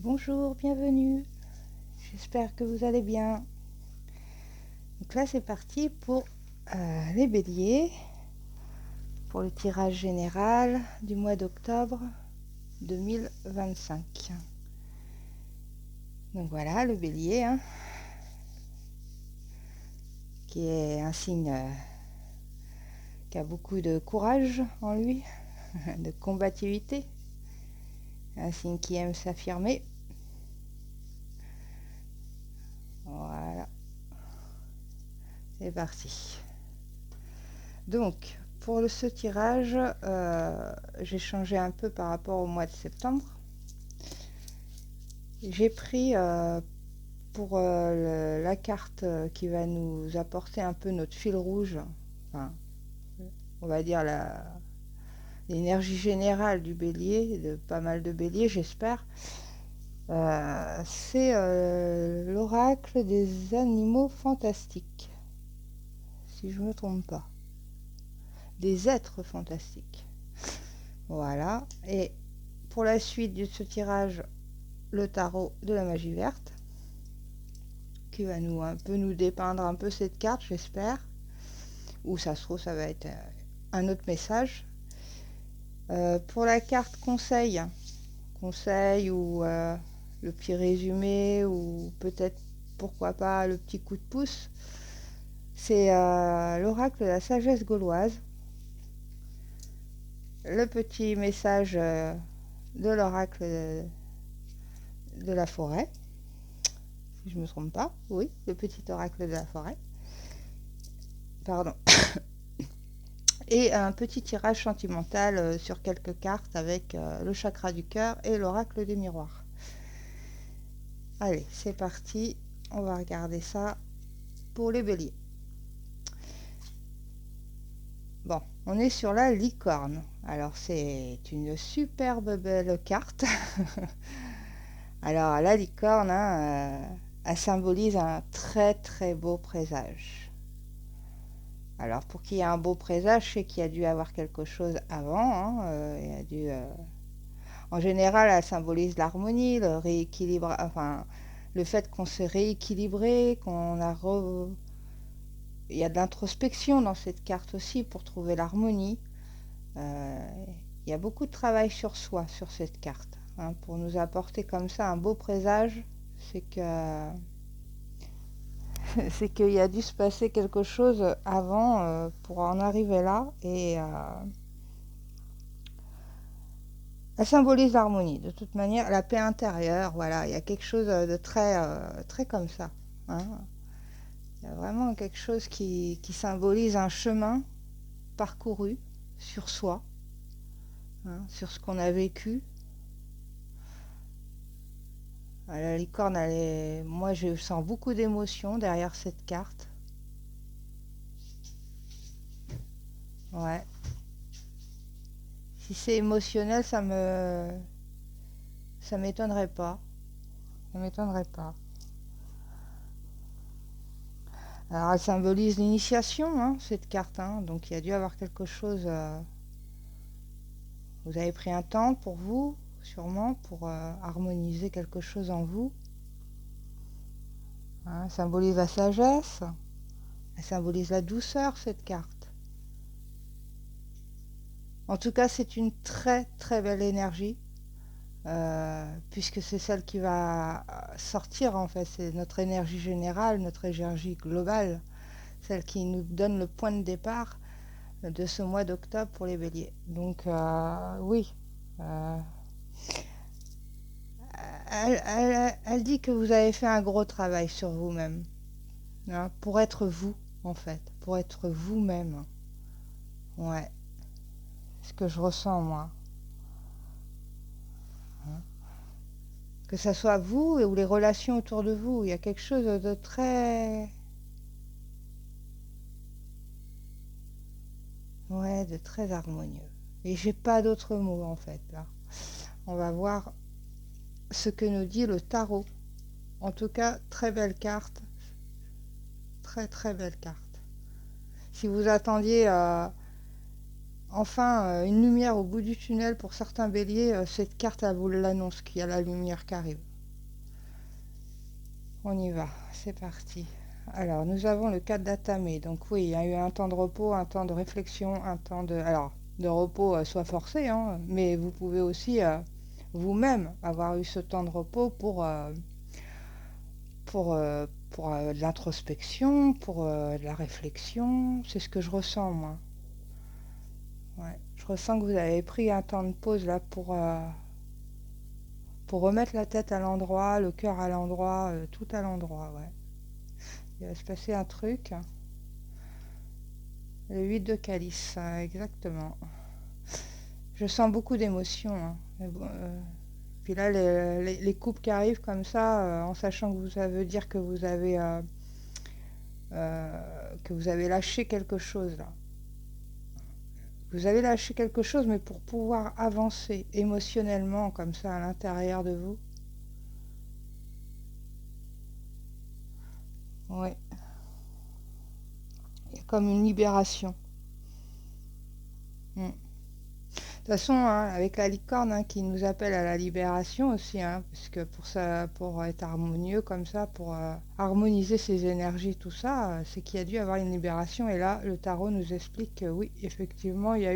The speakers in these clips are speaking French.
Bonjour, bienvenue. J'espère que vous allez bien. Donc là, c'est parti pour les béliers, pour le tirage général du mois d'octobre 2025. Donc voilà, le bélier, qui est un signe qui a beaucoup de courage en lui, de combativité, un signe qui aime s'affirmer. Voilà, c'est parti. Donc, pour ce tirage, j'ai changé un peu par rapport au mois de septembre. J'ai pris pour la carte qui va nous apporter un peu notre fil rouge, enfin, on va dire l'énergie générale du bélier, de pas mal de béliers, j'espère. C'est l'oracle des animaux fantastiques, si je ne me trompe pas. Des êtres fantastiques. Voilà. Et pour la suite de ce tirage, le tarot de la magie verte, qui va nous dépeindre un peu cette carte, j'espère. Ou ça se trouve, ça va être un autre message. Pour la carte conseil ou le petit résumé, ou peut-être, pourquoi pas, le petit coup de pouce, c'est l'oracle de la sagesse gauloise. Le petit message de l'oracle de la forêt, si je ne me trompe pas, oui, le petit oracle de la forêt, pardon, et un petit tirage sentimental sur quelques cartes avec le chakra du cœur et l'oracle des miroirs. Allez, c'est parti, on va regarder ça pour les béliers. Bon, on est sur la licorne. Alors, c'est une superbe belle carte. Alors, la licorne, elle symbolise un très très beau présage. Alors, pour qu'il y ait un beau présage, c'est qu'il y a dû avoir quelque chose avant. En général, elle symbolise l'harmonie, le rééquilibre, enfin, le fait qu'on s'est rééquilibré, il y a de l'introspection dans cette carte aussi pour trouver l'harmonie. Il y a beaucoup de travail sur soi sur cette carte. Pour nous apporter comme ça un beau présage, c'est que c'est qu'il y a dû se passer quelque chose avant pour en arriver là. Et elle symbolise l'harmonie. De toute manière, la paix intérieure, voilà, il y a quelque chose de très comme ça. Il y a vraiment quelque chose qui symbolise un chemin parcouru sur soi, sur ce qu'on a vécu. La licorne, moi je sens beaucoup d'émotions derrière cette carte. Ouais. Si c'est émotionnel, ça m'étonnerait pas. Ça m'étonnerait pas. Alors elle symbolise l'initiation, cette carte. Donc il y a dû avoir quelque chose. Vous avez pris un temps pour vous, sûrement, pour harmoniser quelque chose en vous. Elle symbolise la sagesse. Elle symbolise la douceur, cette carte. En tout cas, c'est une très très belle énergie, puisque c'est celle qui va sortir, en fait. C'est notre énergie générale, notre énergie globale, celle qui nous donne le point de départ de ce mois d'octobre pour les béliers. Donc oui, elle dit que vous avez fait un gros travail sur vous-même, pour être vous, en fait, pour être vous-même. Ouais, ce que je ressens, moi. Que ça soit vous ou les relations autour de vous, il y a quelque chose de très... Ouais, de très harmonieux. Et j'ai pas d'autres mots, en fait, là. On va voir ce que nous dit le tarot. En tout cas, très belle carte. Très très belle carte. Si vous attendiez enfin une lumière au bout du tunnel pour certains béliers, cette carte, elle vous l'annonce qu'il y a la lumière qui arrive. On y va, c'est parti. Alors, nous avons le 4 d'Atame. Donc oui, il y a eu un temps de repos, un temps de réflexion, un temps de... Alors, de repos soit forcé, hein, mais vous pouvez aussi vous-même avoir eu ce temps de repos pour de l'introspection, pour de la réflexion. C'est ce que je ressens, moi. Ouais. Je ressens que vous avez pris un temps de pause là pour remettre la tête à l'endroit, le cœur à l'endroit, tout à l'endroit, ouais. Il va se passer un truc. Le 8 de calice, exactement. Je sens beaucoup d'émotions, hein. Puis là, les coupes qui arrivent comme ça, en sachant que ça veut dire que vous avez lâché quelque chose là. Vous avez lâché quelque chose, mais pour pouvoir avancer émotionnellement comme ça à l'intérieur de vous. Oui, il y a comme une libération. Mm. De toute façon, hein, avec la licorne qui nous appelle à la libération aussi, parce que pour être harmonieux comme ça, pour harmoniser ses énergies, tout ça, c'est qu'il y a dû avoir une libération. Et là, le tarot nous explique que oui, effectivement, il y a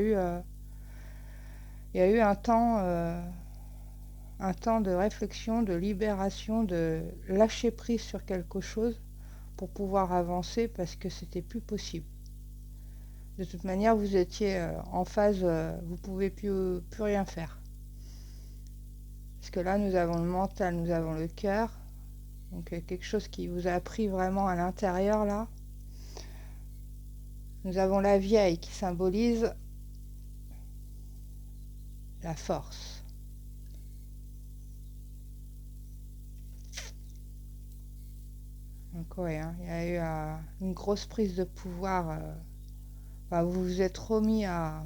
eu un temps de réflexion, de libération, de lâcher prise sur quelque chose pour pouvoir avancer parce que c'était plus possible. De toute manière, vous étiez en phase, vous ne pouvez plus rien faire. Parce que là, nous avons le mental, nous avons le cœur. Donc quelque chose qui vous a pris vraiment à l'intérieur là. Nous avons la vieille qui symbolise la force. Donc oui, il y a eu une grosse prise de pouvoir. Vous vous êtes remis à...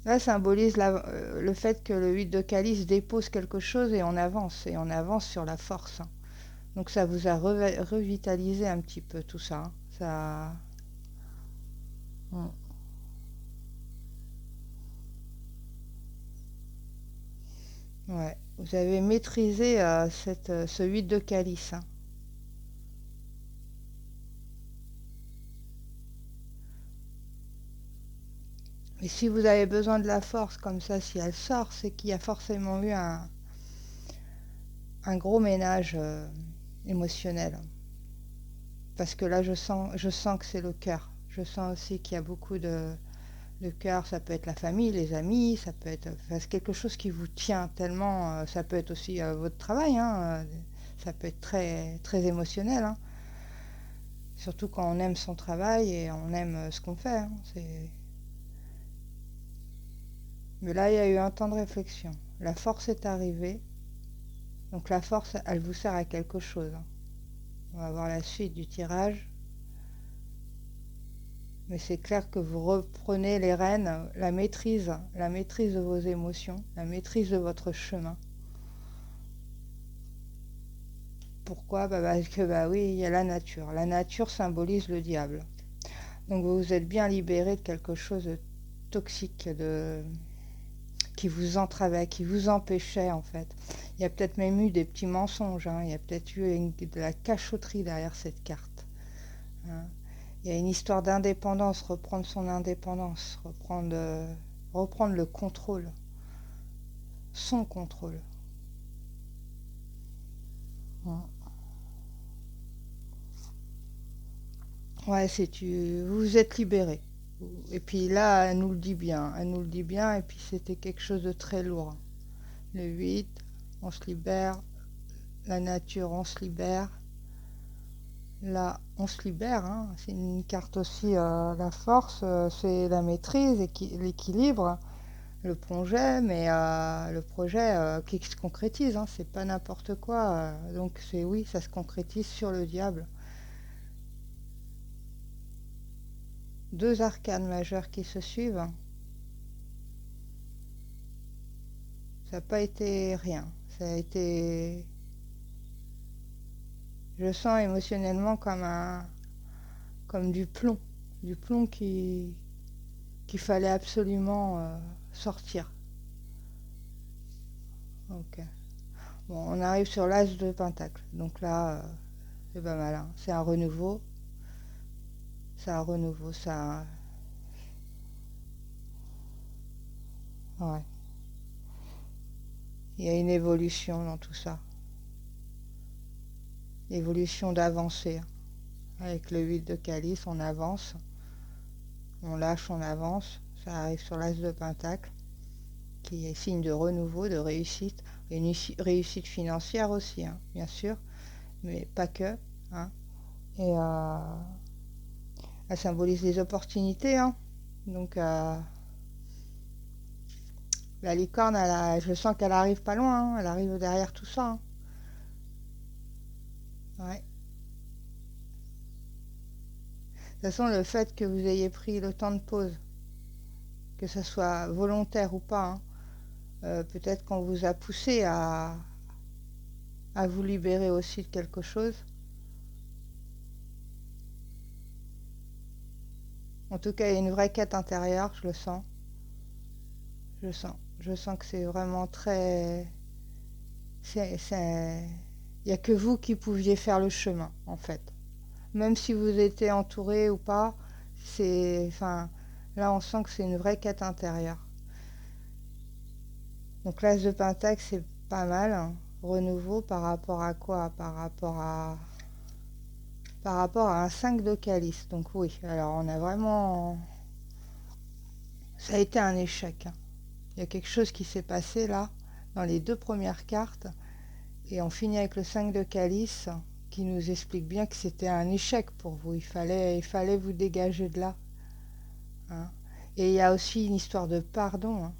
Là, symbolise le fait que le 8 de calice dépose quelque chose et on avance sur la force. Donc ça vous a revitalisé un petit peu tout ça. Ça... Ouais, vous avez maîtrisé ce 8 de calice. Et si vous avez besoin de la force comme ça, si elle sort, c'est qu'il y a forcément eu un gros ménage émotionnel. Parce que là, je sens que c'est le cœur. Je sens aussi qu'il y a beaucoup de cœur. Ça peut être la famille, les amis, ça peut être quelque chose qui vous tient tellement. Ça peut être aussi votre travail. Ça peut être très, très émotionnel. Surtout quand on aime son travail et on aime ce qu'on fait. Mais là, il y a eu un temps de réflexion. La force est arrivée. Donc la force, elle vous sert à quelque chose. On va voir la suite du tirage. Mais c'est clair que vous reprenez les rênes, la maîtrise de vos émotions, la maîtrise de votre chemin. Pourquoi? Parce que oui, il y a la nature. La nature symbolise le diable. Donc vous vous êtes bien libéré de quelque chose de toxique, qui vous entravait, qui vous empêchait en fait. Il y a peut-être même eu des petits mensonges, il y a peut-être eu de la cachotterie derrière cette carte. Il y a une histoire d'indépendance, reprendre son indépendance, reprendre le contrôle, son contrôle. Ouais, vous vous êtes libéré. Et puis là, elle nous le dit bien, et puis c'était quelque chose de très lourd. Le 8, on se libère, la nature, on se libère. Là, on se libère, c'est une carte aussi, la force, c'est la maîtrise, l'équilibre, le projet, mais le projet qui se concrétise, c'est pas n'importe quoi. Donc oui, ça se concrétise sur le diable. Deux arcanes majeures qui se suivent. Ça n'a pas été rien. Ça a été... Je sens émotionnellement comme du plomb. Du plomb qu'il fallait absolument sortir. Ok. Bon, on arrive sur l'as de pentacle. Donc là, c'est pas mal. Hein. C'est un renouveau. C'est un renouveau. Ça. Ouais. Il y a une évolution dans tout ça. Évolution d'avancée. Avec le 8 de calice, on avance. On lâche, on avance. Ça arrive sur l'as de pentacle, qui est signe de renouveau, de réussite. Et une réussite financière aussi, hein, bien sûr. Mais pas que. Hein. Et elle symbolise les opportunités. Hein. Donc, la licorne, je sens qu'elle arrive pas loin. Hein. Elle arrive derrière tout ça. Hein. Ouais. De toute façon, le fait que vous ayez pris le temps de pause, que ce soit volontaire ou pas, hein, peut-être qu'on vous a poussé à vous libérer aussi de quelque chose. En tout cas, il y a une vraie quête intérieure, je le sens. Je le sens. Je sens que c'est vraiment très... Il n'y a que vous qui pouviez faire le chemin, en fait. Même si vous étiez entouré ou pas, enfin, là, on sent que c'est une vraie quête intérieure. Donc l'as de pentacle, c'est pas mal. Hein. Renouveau par rapport à quoi? Par rapport à un 5 de calice. Donc oui, alors on a vraiment... Ça a été un échec. Hein. Il y a quelque chose qui s'est passé là, dans les deux premières cartes. Et on finit avec le 5 de calice, qui nous explique bien que c'était un échec pour vous. Il fallait vous dégager de là. Hein. Et il y a aussi une histoire de pardon. Hein.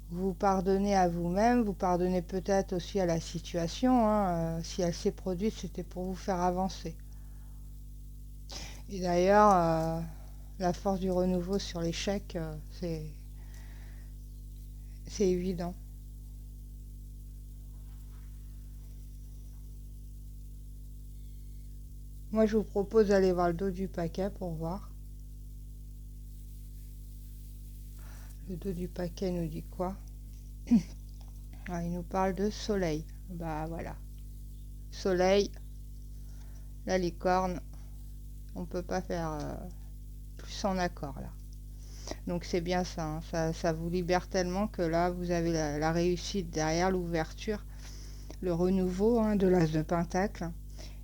Vous pardonnez à vous-même, vous pardonnez peut-être aussi à la situation. Hein. Si elle s'est produite, c'était pour vous faire avancer. Et d'ailleurs, la force du renouveau sur l'échec, c'est évident. Moi, je vous propose d'aller voir le dos du paquet pour voir. Le dos du paquet nous dit quoi? Ah, il nous parle de soleil. Bah voilà. Soleil, la licorne, on peut pas faire plus en accord là. Donc c'est bien ça, hein. Ça vous libère tellement que là, vous avez la réussite derrière, l'ouverture, le renouveau hein, de l'as de pentacle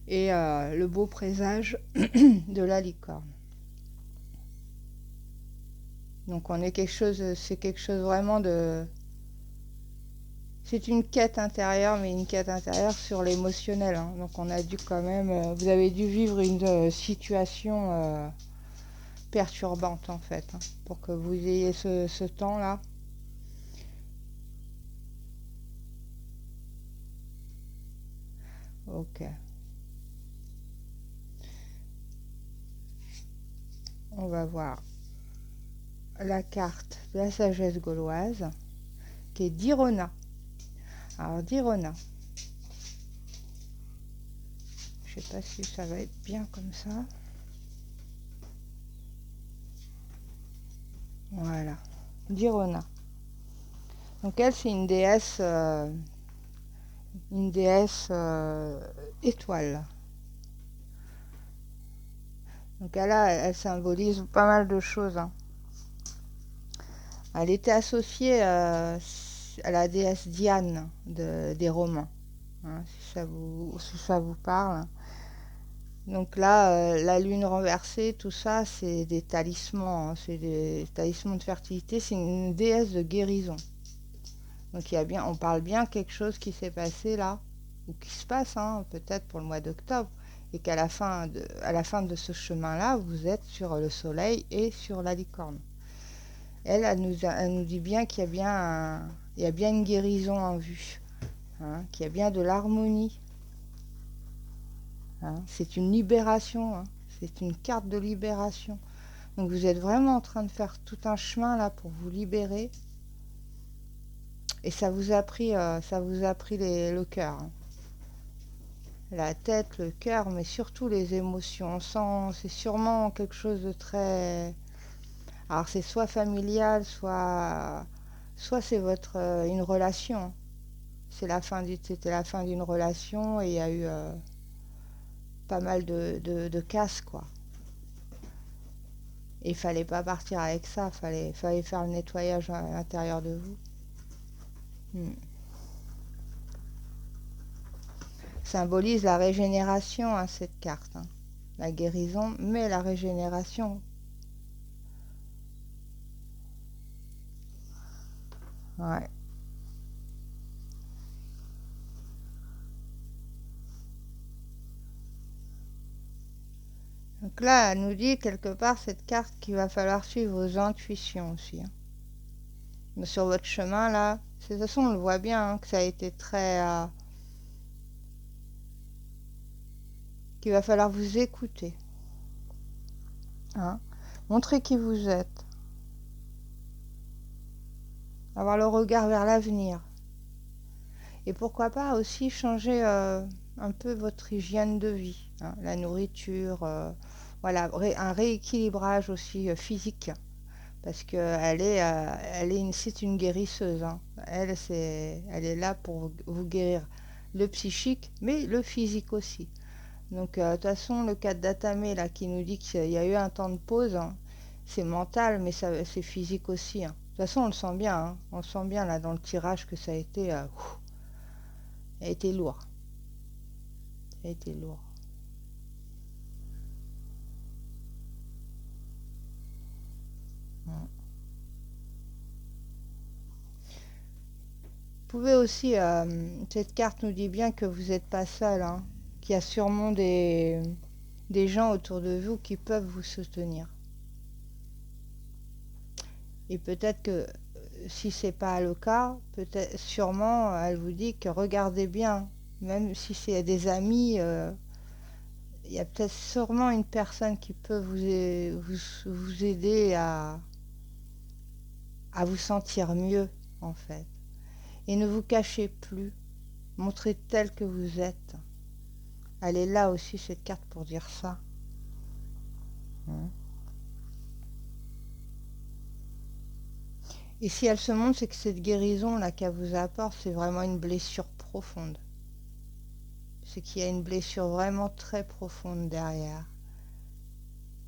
et le beau présage de la licorne. Donc on est c'est quelque chose vraiment de... C'est une quête intérieure, mais une quête intérieure sur l'émotionnel. Hein. Donc on a dû quand même... vous avez dû vivre une situation perturbante en fait, hein, pour que vous ayez ce temps-là. Ok. On va voir la carte de la sagesse gauloise, qui est d'Irona. Alors d'Irona, je sais pas si ça va être bien comme ça. Voilà, d'Irona. Donc elle, c'est une déesse étoile. Donc elle symbolise pas mal de choses. Hein. Elle était associée à la déesse Diane des Romains, hein, si ça vous parle. Donc là, la lune renversée, tout ça, c'est des talismans, hein, c'est des talismans de fertilité, c'est une déesse de guérison. Donc on parle bien quelque chose qui s'est passé là, ou qui se passe, hein, peut-être pour le mois d'octobre, et qu'à la fin de ce chemin-là, vous êtes sur le soleil et sur la licorne. Elle nous dit bien qu'il y a bien une guérison en vue, hein, qu'il y a bien de l'harmonie. Hein. C'est une libération, hein. C'est une carte de libération. Donc vous êtes vraiment en train de faire tout un chemin là pour vous libérer. Et ça vous a pris le cœur. Hein. La tête, le cœur, mais surtout les émotions. On sent, c'est sûrement quelque chose de très... Alors c'est soit familial, soit c'est une relation. c'était la fin d'une relation et il y a eu pas mal de casse, quoi. Et il fallait pas partir avec ça, fallait faire le nettoyage à l'intérieur de vous. Symbolise la régénération, hein, cette carte. Hein. La guérison, mais la régénération. Ouais. Donc là, elle nous dit quelque part cette carte qu'il va falloir suivre vos intuitions aussi. Hein. Mais sur votre chemin là, de toute façon on le voit bien hein, que ça a été très... qu'il va falloir vous écouter. Hein. Montrer qui vous êtes. Avoir le regard vers l'avenir. Et pourquoi pas aussi changer un peu votre hygiène de vie. Hein. La nourriture, voilà, un rééquilibrage aussi physique. Parce que c'est une guérisseuse. Hein. Elle est là pour vous guérir le psychique, mais le physique aussi. Donc, de toute façon, le cas de Datamé, là, qui nous dit qu'il y a eu un temps de pause, hein, c'est mental, mais c'est physique aussi. Hein. De toute façon, on le sent bien. Hein. On le sent bien, là, dans le tirage, que ça a été lourd. Ça a été lourd. Vous pouvez aussi, cette carte nous dit bien que vous n'êtes pas seul, hein, qu'il y a sûrement des gens autour de vous qui peuvent vous soutenir. Et peut-être que si c'est pas le cas, peut-être sûrement elle vous dit que regardez bien, même si c'est des amis, il y a peut-être sûrement une personne qui peut vous aider à vous sentir mieux en fait. Et ne vous cachez plus, montrez tel que vous êtes. Elle est là aussi cette carte pour dire ça. Et si elle se montre, c'est que cette guérison là qu'elle vous apporte, c'est vraiment une blessure profonde. C'est qu'il y a une blessure vraiment très profonde derrière.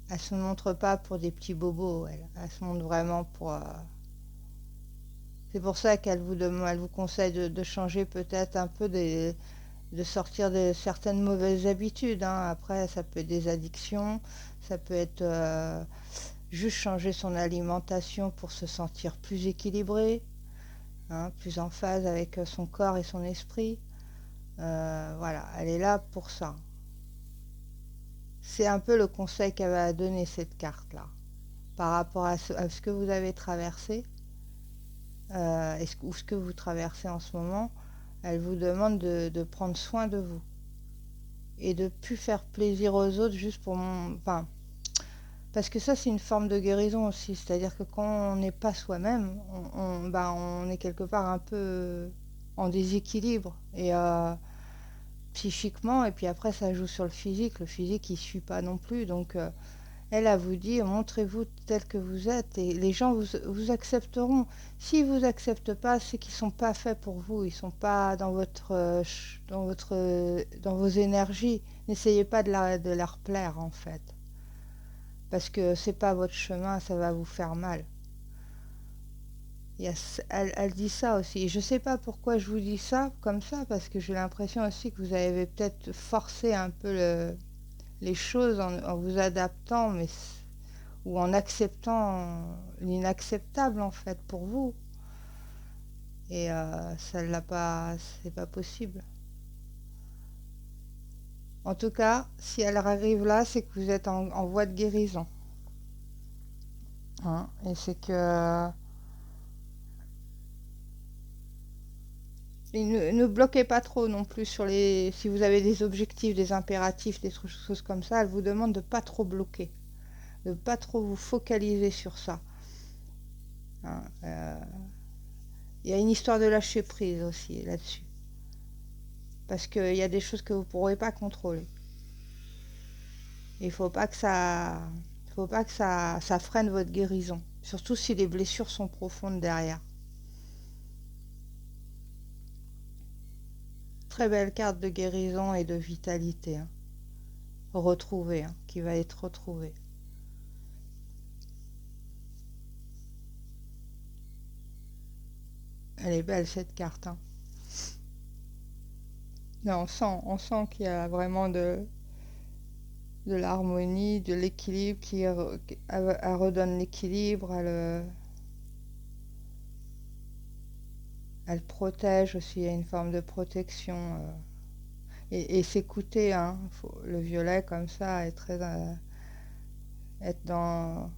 Elle se montre pas pour des petits bobos, elle se montre vraiment pour... C'est pour ça qu'elle vous conseille de changer peut-être un peu, de sortir de certaines mauvaises habitudes. Hein. Après, ça peut être des addictions, ça peut être juste changer son alimentation pour se sentir plus équilibré, hein, plus en phase avec son corps et son esprit. Voilà, elle est là pour ça. C'est un peu le conseil qu'elle va donner cette carte-là, par rapport à ce que vous avez traversé, ou ce que vous traversez en ce moment. Elle vous demande de prendre soin de vous et de plus faire plaisir aux autres juste pour enfin, parce que ça c'est une forme de guérison aussi, c'est-à-dire que quand on n'est pas soi-même, on est quelque part un peu en déséquilibre et psychiquement, et puis après ça joue sur le physique il suit pas non plus, donc elle a vous dit montrez-vous tel que vous êtes et les gens vous accepteront. S'ils vous acceptent pas, c'est qu'ils sont pas faits pour vous, ils sont pas dans vos énergies. N'essayez pas de leur plaire en fait, parce que c'est pas votre chemin, ça va vous faire mal. Elle dit ça aussi. Et je sais pas pourquoi je vous dis ça comme ça, parce que j'ai l'impression aussi que vous avez peut-être forcé un peu les choses en vous adaptant, ou en acceptant l'inacceptable en fait pour vous. Et ça l'a pas, c'est pas possible. En tout cas, si elle arrive là, c'est que vous êtes en voie de guérison. Hein, et c'est que et ne bloquez pas trop non plus si vous avez des objectifs, des impératifs, des choses comme ça, elle vous demande de pas trop bloquer, de pas trop vous focaliser sur ça. Hein, y a une histoire de lâcher prise aussi là-dessus, parce qu'il y a des choses que vous ne pourrez pas contrôler. Il faut pas que ça freine votre guérison, surtout si les blessures sont profondes derrière. très belle carte de guérison et de vitalité, hein, retrouvée, hein, qui va être retrouvée. Elle est belle cette carte, hein. Là, on sent qu'il y a vraiment de l'harmonie, de l'équilibre, elle redonne l'équilibre, elle protège aussi, il y a une forme de protection. Et s'écouter, hein. Le violet comme ça est très... être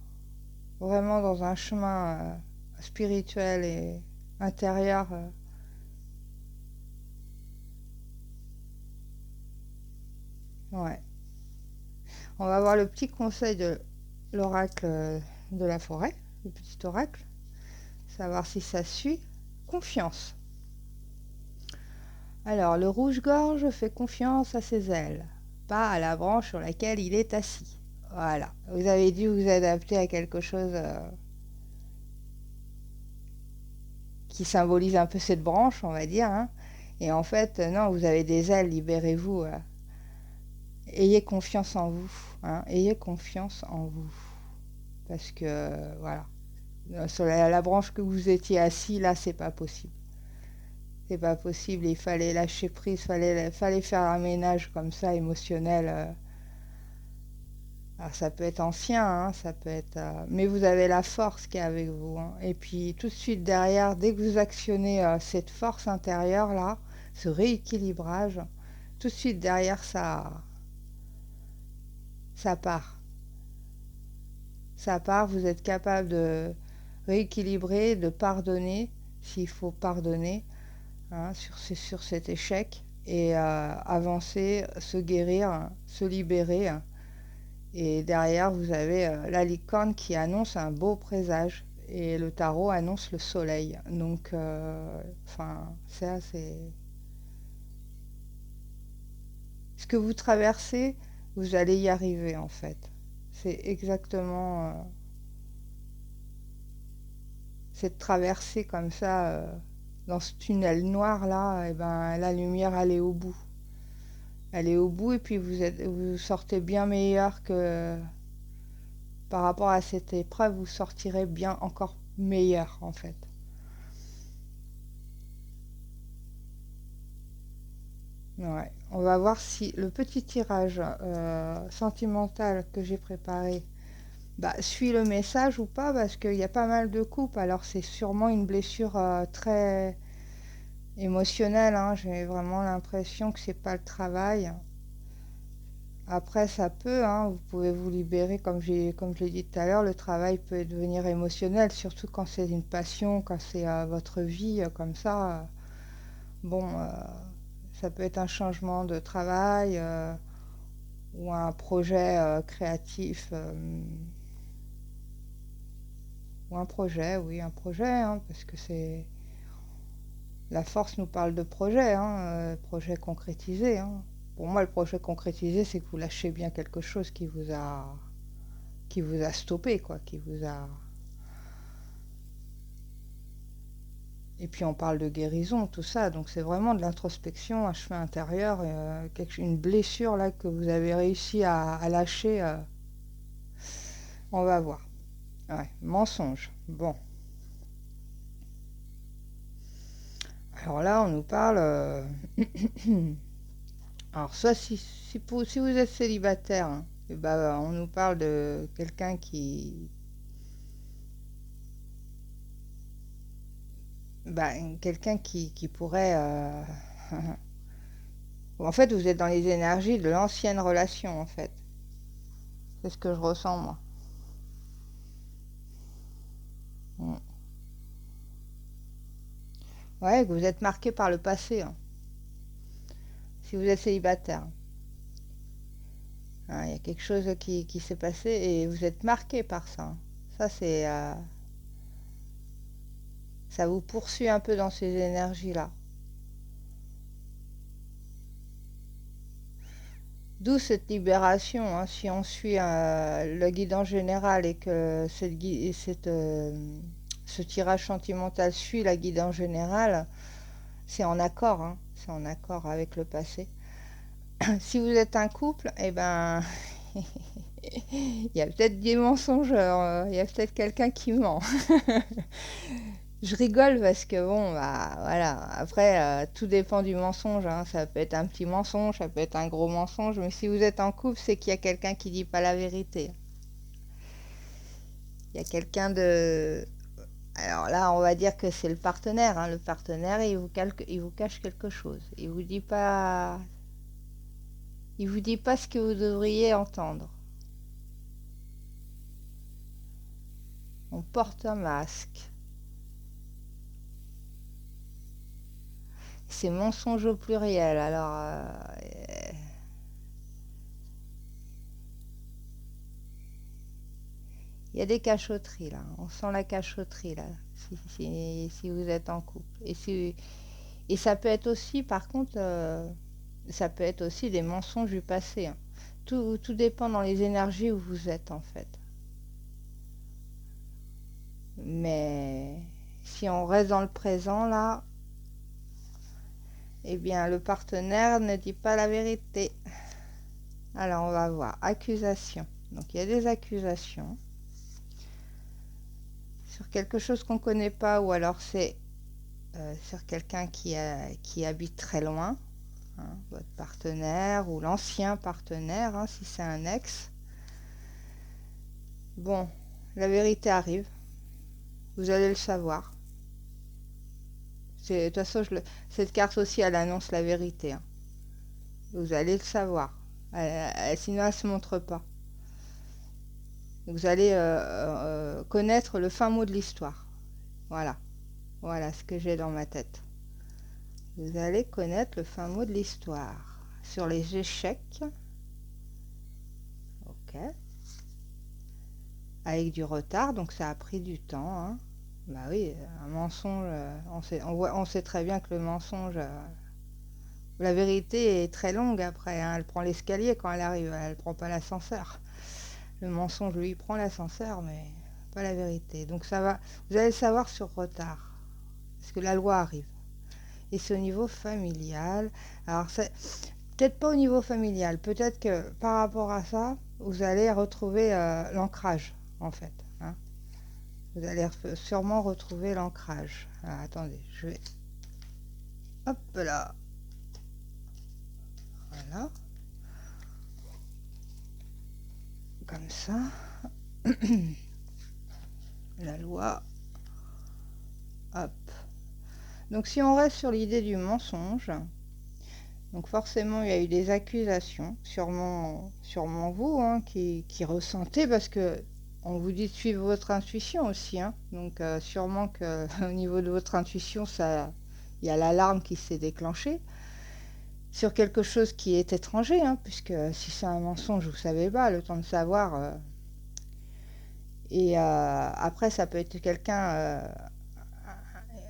vraiment dans un chemin spirituel et intérieur. Ouais. On va voir le petit conseil de l'oracle de la forêt, le petit oracle. Savoir si ça suit. Confiance. Alors, le rouge-gorge fait confiance à ses ailes, pas à la branche sur laquelle il est assis. Voilà. Vous avez dû vous adapter à quelque chose qui symbolise un peu cette branche, on va dire, hein. Et en fait, non, vous avez des ailes, libérez-vous. Ayez confiance en vous, hein. Ayez confiance en vous. Parce que, voilà, sur la branche que vous étiez assis, là, c'est pas possible. C'est pas possible, il fallait lâcher prise, fallait faire un ménage comme ça, émotionnel. Alors ça peut être ancien, hein, ça peut être... mais vous avez la force qui est avec vous, hein. Et puis tout de suite derrière, dès que vous actionnez cette force intérieure-là, ce rééquilibrage, tout de suite derrière, ça part. Ça part, vous êtes capable de rééquilibrer, de pardonner, s'il faut pardonner, hein, sur cet échec, et avancer, se guérir, se libérer. Et derrière, vous avez la licorne qui annonce un beau présage. Et le tarot annonce le soleil. Donc, enfin, ça, c'est... Ce que vous traversez, vous allez y arriver, en fait. C'est exactement... cette traversée comme ça, dans ce tunnel noir-là, et ben, la lumière, elle est au bout. Elle est au bout, et puis vous sortez bien meilleur que... Par rapport à cette épreuve, vous sortirez bien encore meilleur, en fait. Ouais. On va voir si le petit tirage sentimental que j'ai préparé suit le message ou pas, parce qu'il y a pas mal de coupes. Alors c'est sûrement une blessure très émotionnelle, hein. J'ai vraiment l'impression que c'est pas le travail. Après, ça peut, hein, vous pouvez vous libérer, comme je l'ai dit tout à l'heure, le travail peut devenir émotionnel, surtout quand c'est une passion, quand c'est votre vie, comme ça. Bon, ça peut être un changement de travail ou un projet créatif. Ou un projet, oui, un projet, hein, parce que c'est... La force nous parle de projet, hein, projet concrétisé, hein. Pour moi, le projet concrétisé, c'est que vous lâchez bien quelque chose qui vous a stoppé, quoi, qui vous a... Et puis on parle de guérison, tout ça, donc c'est vraiment de l'introspection, un chemin intérieur, une blessure là que vous avez réussi à lâcher. On va voir. Ouais, mensonge. Bon. Alors là, on nous parle... Alors soit si vous êtes célibataire, hein, et ben, on nous parle de quelqu'un qui pourrait... En fait, vous êtes dans les énergies de l'ancienne relation, en fait. C'est ce que je ressens, moi. Mm. Ouais, que vous êtes marqué par le passé, hein, si vous êtes célibataire. Hein, il y a quelque chose qui s'est passé et vous êtes marqué par ça, hein. Ça, c'est... ça vous poursuit un peu dans ces énergies-là. D'où cette libération, hein, si on suit le guide en général et que ce tirage sentimental suit la guide en général, c'est en accord, hein. c'est en accord avec le passé. Si vous êtes un couple, eh ben, il y a peut-être des mensongeurs, il y a peut-être quelqu'un qui ment. Je rigole parce que bon, bah voilà, après, tout dépend du mensonge, hein. Ça peut être un petit mensonge, ça peut être un gros mensonge, mais si vous êtes en couple, c'est qu'il y a quelqu'un qui dit pas la vérité. Il y a quelqu'un de... Alors là, on va dire que c'est le partenaire, hein. Le partenaire, il vous cache quelque chose. Il vous dit pas ce que vous devriez entendre. On porte un masque. C'est mensonge au pluriel. Alors, il y a des cachotteries là. On sent la cachotterie là. Si vous êtes en couple. Et ça peut être aussi, par contre, ça peut être aussi des mensonges du passé, hein. Tout dépend dans les énergies où vous êtes en fait. Mais si on reste dans le présent là, eh bien le partenaire ne dit pas la vérité. Alors on va voir. Accusation. Donc il y a des accusations sur quelque chose qu'on ne connaît pas, ou alors c'est sur quelqu'un qui habite très loin, hein, votre partenaire ou l'ancien partenaire, hein, si c'est un ex. Bon, la vérité arrive, vous allez le savoir. De toute façon, cette carte aussi, elle annonce la vérité, hein. Vous allez le savoir. Sinon, elle ne se montre pas. Vous allez connaître le fin mot de l'histoire. Voilà. Voilà ce que j'ai dans ma tête. Vous allez connaître le fin mot de l'histoire. Sur les échecs. Ok. Avec du retard, donc ça a pris du temps, hein. Bah oui, un mensonge, on sait très bien que le mensonge, la vérité est très longue après, hein. Elle prend l'escalier quand elle arrive, elle prend pas l'ascenseur. Le mensonge, lui, prend l'ascenseur, mais pas la vérité. Donc ça va, vous allez le savoir sur retard, parce que la loi arrive. Et c'est au niveau familial. Alors c'est peut-être pas au niveau familial, peut-être que par rapport à ça, vous allez retrouver l'ancrage, en fait, hein. Vous allez sûrement retrouver l'ancrage. Alors, attendez, je vais... Hop là. Voilà. Comme ça. La loi. Hop. Donc si on reste sur l'idée du mensonge, donc forcément il y a eu des accusations, sûrement vous, hein, qui ressentez, parce que on vous dit de suivre votre intuition aussi, hein. Donc sûrement que au niveau de votre intuition, ça, il y a l'alarme qui s'est déclenchée sur quelque chose qui est étranger, hein, puisque si c'est un mensonge, vous savez pas, le temps de savoir. Et après, ça peut être quelqu'un,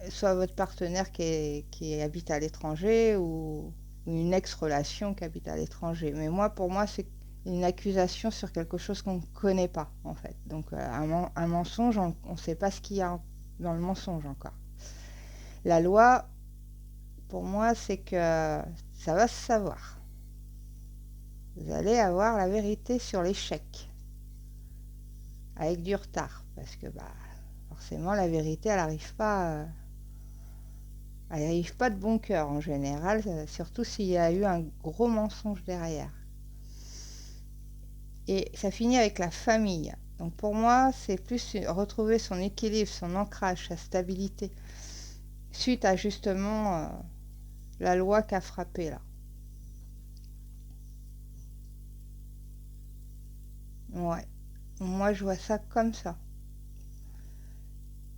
soit votre partenaire qui habite à l'étranger, ou une ex-relation qui habite à l'étranger. Mais pour moi, c'est une accusation sur quelque chose qu'on ne connaît pas, en fait. Donc un mensonge, on ne sait pas ce qu'il y a dans le mensonge encore. La loi, pour moi, c'est que ça va se savoir. Vous allez avoir la vérité sur l'échec, avec du retard, parce que forcément la vérité, elle n'arrive pas de bon cœur en général, surtout s'il y a eu un gros mensonge derrière. Et ça finit avec la famille. Donc pour moi, c'est plus retrouver son équilibre, son ancrage, sa stabilité, suite à justement la loi qui a frappé là. Ouais, moi je vois ça comme ça.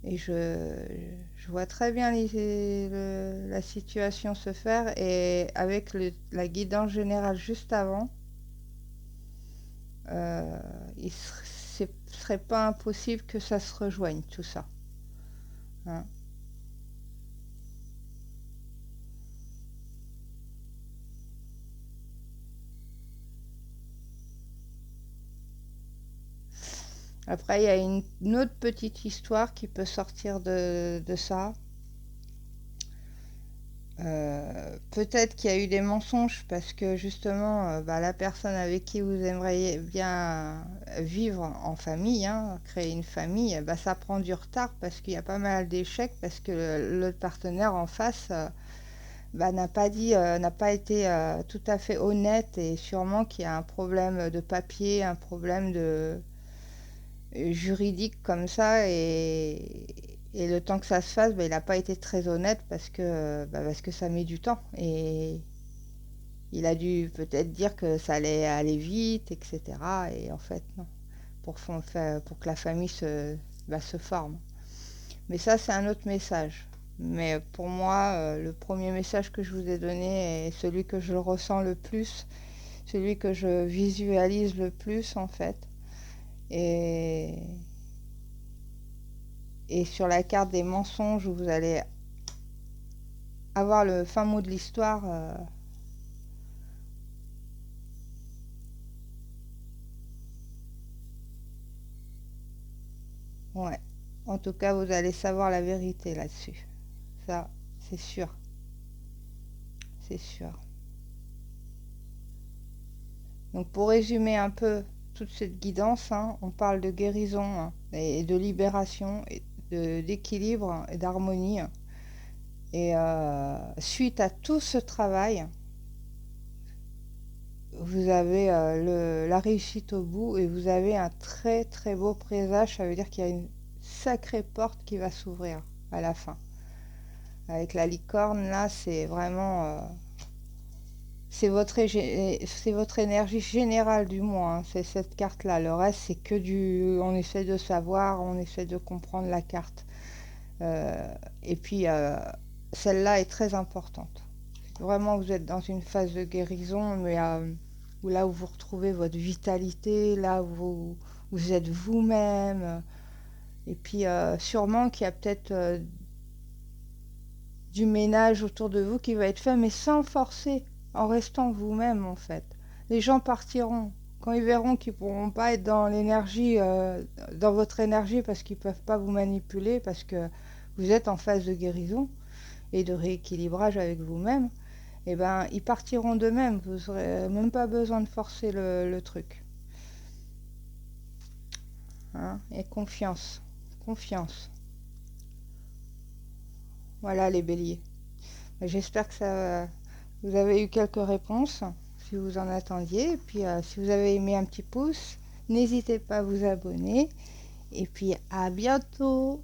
Et je vois très bien la situation se faire, et avec la guidance générale juste avant, il serait pas impossible que ça se rejoigne tout ça, hein. Après, il y a une autre petite histoire qui peut sortir de ça. Peut-être qu'il y a eu des mensonges parce que justement, la personne avec qui vous aimeriez bien vivre en famille, hein, créer une famille, ça prend du retard parce qu'il y a pas mal d'échecs parce que l'autre partenaire en face n'a pas été tout à fait honnête et sûrement qu'il y a un problème de papier, un problème de juridique comme ça et le temps que ça se fasse, il n'a pas été très honnête parce que ça met du temps et il a dû peut-être dire que ça allait aller vite, etc. Et en fait, non, pour que la famille se forme. Mais ça, c'est un autre message. Mais pour moi, le premier message que je vous ai donné est celui que je le ressens le plus, celui que je visualise le plus en fait. Et, et sur la carte des mensonges où vous allez avoir le fin mot de l'histoire, ouais. En tout cas, vous allez savoir la vérité là-dessus. Ça, c'est sûr. C'est sûr. Donc pour résumer un peu toute cette guidance, hein, on parle de guérison hein, et de libération, et d'équilibre et d'harmonie. Et suite à tout ce travail, vous avez la réussite au bout et vous avez un très très beau présage. Ça veut dire qu'il y a une sacrée porte qui va s'ouvrir à la fin. Avec la licorne, là, c'est vraiment... c'est votre énergie générale du moins, hein, c'est cette carte-là. Le reste, c'est que du... On essaie de savoir, on essaie de comprendre la carte. Et puis, celle-là est très importante. Vraiment, vous êtes dans une phase de guérison, mais là où vous retrouvez votre vitalité, là où vous êtes vous-même. Et puis, sûrement qu'il y a peut-être du ménage autour de vous qui va être fait, mais sans forcer, en restant vous-même en fait. Les gens partiront quand ils verront qu'ils ne pourront pas être dans l'énergie, dans votre énergie parce qu'ils ne peuvent pas vous manipuler, parce que vous êtes en phase de guérison et de rééquilibrage avec vous-même. Et ben ils partiront d'eux-mêmes, vous n'aurez même pas besoin de forcer le truc. Hein, et confiance, confiance. Voilà les béliers. J'espère que vous avez eu quelques réponses, si vous en attendiez. Et puis, si vous avez aimé un petit pouce, n'hésitez pas à vous abonner. Et puis, à bientôt!